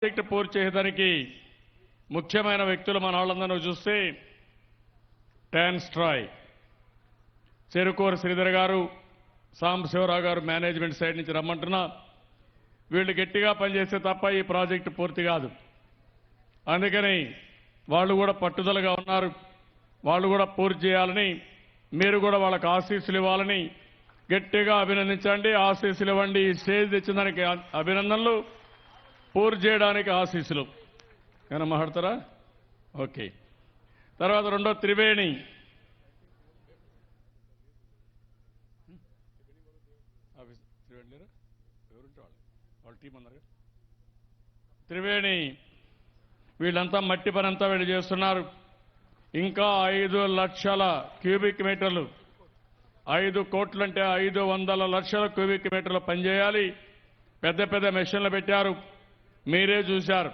Project పూర్తి చేయడానికి ముఖ్యమైన వ్యక్తులు మన వాళ్ళందరూ చూస్తే టాన్స్ట్రాయ్ చెరుకూరు శ్రీధర్ గారు సాంబశివరావు గారు మేనేజ్మెంట్ సైడ్ నుంచి రమ్మంటున్నా. వీళ్ళు గట్టిగా పనిచేస్తే తప్ప ఈ ప్రాజెక్టు పూర్తి కాదు. అందుకని వాళ్ళు కూడా పట్టుదలగా ఉన్నారు. వాళ్ళు కూడా పూర్తి చేయాలని, మీరు కూడా వాళ్ళకి ఆశీస్సులు ఇవ్వాలని గట్టిగా అభినందించండి, ఆశీస్సులు ఇవ్వండి. ఈ స్టేజ్ తెచ్చిన దానికి అభినందనలు, పూర్తి చేయడానికి ఆశీస్సులు. ఏమైనా మాట్లాడతారా? ఓకే. తర్వాత రెండో త్రివేణి. త్రివేణి వీళ్ళంతా మట్టి పని అంతా వీళ్ళు చేస్తున్నారు. ఇంకా 5 లక్షల క్యూబిక్ మీటర్లు, 5 కోట్లంటే 500 లక్షల క్యూబిక్ మీటర్లు పనిచేయాలి. పెద్ద పెద్ద మెషిన్లు పెట్టారు, మీరే చూశారు.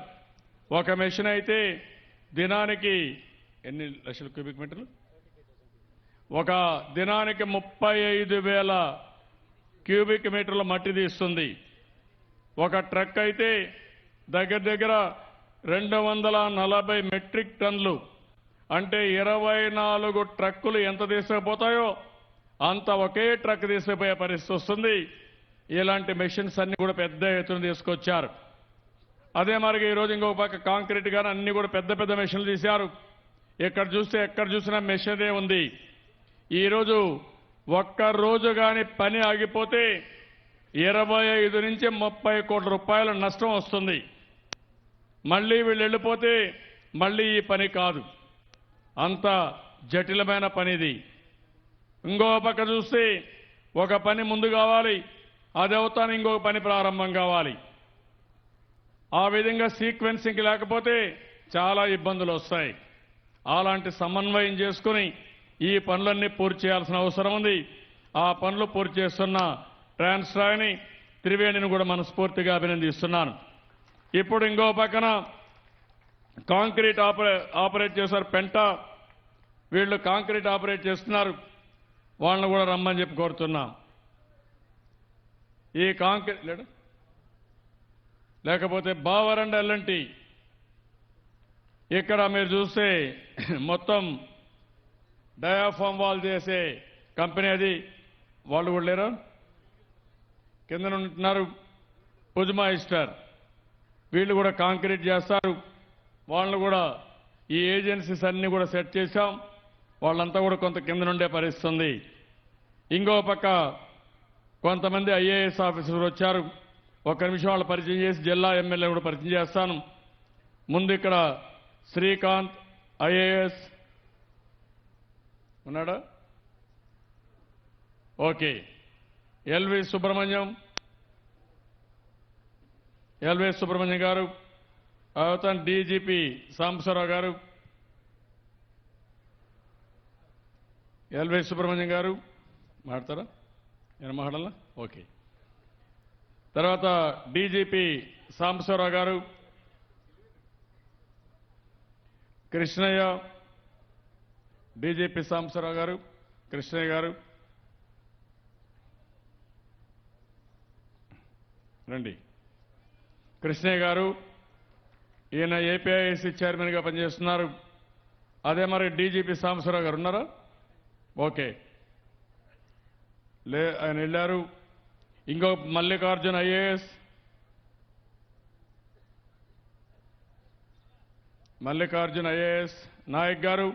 ఒక మెషిన్ అయితే దినానికి ఎన్ని లక్షల క్యూబిక్ మీటర్లు? ఒక దినానికి 35,000 క్యూబిక్ మీటర్ల మట్టి తీస్తుంది. ఒక ట్రక్ అయితే దగ్గర దగ్గర 240 మెట్రిక్ టన్నులు, అంటే 24 ట్రక్కులు ఎంత తీసుకుపోతాయో అంత ఒకే ట్రక్ తీసుకుపోయే పరిస్థితి వస్తుంది. ఇలాంటి మెషిన్స్ అన్ని కూడా పెద్ద ఎత్తున తీసుకొచ్చారు. అదే మరి ఈరోజు ఇంకొక పక్క కాంక్రీట్ గానీ అన్ని కూడా పెద్ద పెద్ద మెషిన్లు తీశారు. ఎక్కడ చూసినా మెషినరీ ఉంది. ఈరోజు ఒక్క రోజు గాని పని ఆగిపోతే 25 నుంచి 30 కోట్ల రూపాయల నష్టం వస్తుంది. మళ్ళీ వీళ్ళు వెళ్ళిపోతే మళ్ళీ ఈ పని కాదు, అంత జటిలమైన పని ఇది. ఇంకో పక్క చూస్తే ఒక పని ముందు కావాలి, అది అవుతాను ఇంకొక పని ప్రారంభం కావాలి. ఆ విధంగా సీక్వెన్సింగ్ లేకపోతే చాలా ఇబ్బందులు వస్తాయి. అలాంటి సమన్వయం చేసుకుని ఈ పనులన్నీ పూర్తి చేయాల్సిన అవసరం ఉంది. ఆ పనులు పూర్తి చేస్తున్న ట్రాన్స్ట్రాయ్ని, త్రివేణిని కూడా మనస్ఫూర్తిగా అభినందిస్తున్నాను. ఇప్పుడు ఇంకో పక్కన కాంక్రీట్ ఆపరేట్ చేశారు పెంట, వీళ్ళు కాంక్రీట్ ఆపరేట్ చేస్తున్నారు. వాళ్ళని కూడా రమ్మని చెప్పి కోరుతున్నాం. ఈ కాంక్రీట్ లేకపోతే బావరండ ఎల్లంటి, ఇక్కడ మీరు చూస్తే మొత్తం డయాఫామ్ వాల్ చేసే కంపెనీ అది. వాళ్ళు కూడా లేరు, కింద ఉంటున్నారు. పుజ్మాయిస్టర్ వీళ్ళు కూడా కాంక్రీట్ చేస్తారు. వాళ్ళని కూడా ఈ ఏజెన్సీస్ అన్ని కూడా సెట్ చేశాం. వాళ్ళంతా కూడా కొంత కింద నుండే పరిస్థితి ఉంది. ఇంకో పక్క కొంతమంది ఐఏఎస్ ఆఫీసర్లు వచ్చారు. ఒక్క నిమిషం వాళ్ళు పరిచయం చేసి జిల్లా ఎమ్మెల్యే కూడా పరిచయం చేస్తాను. ముందు ఇక్కడ శ్రీకాంత్ ఐఏఎస్ ఉన్నాడా? ఓకే. ఎల్వి సుబ్రహ్మణ్యం గారు, అవతన్ డీజీపీ సాంబశివరావు గారు, ఎల్వి సుబ్రహ్మణ్యం గారు మాట్లాడతారా? నేను మాట్లాడాలా? ఓకే. తర్వాత డీజీపీ సాంబశివరావు గారు, కృష్ణయ్య, డీజీపీ సాంబశివరావు గారు, కృష్ణయ్య గారు రండి. కృష్ణయ్య గారు ఈయన ఏపీఐసి చైర్మన్గా పనిచేస్తున్నారు. అదే మరి డీజీపీ సాంబశివరావు గారు ఉన్నారా? ఓకే, ఆయన వెళ్ళారు. ఇంకో మల్లికార్జున్ ఐఏఎస్, నాయక్ గారు,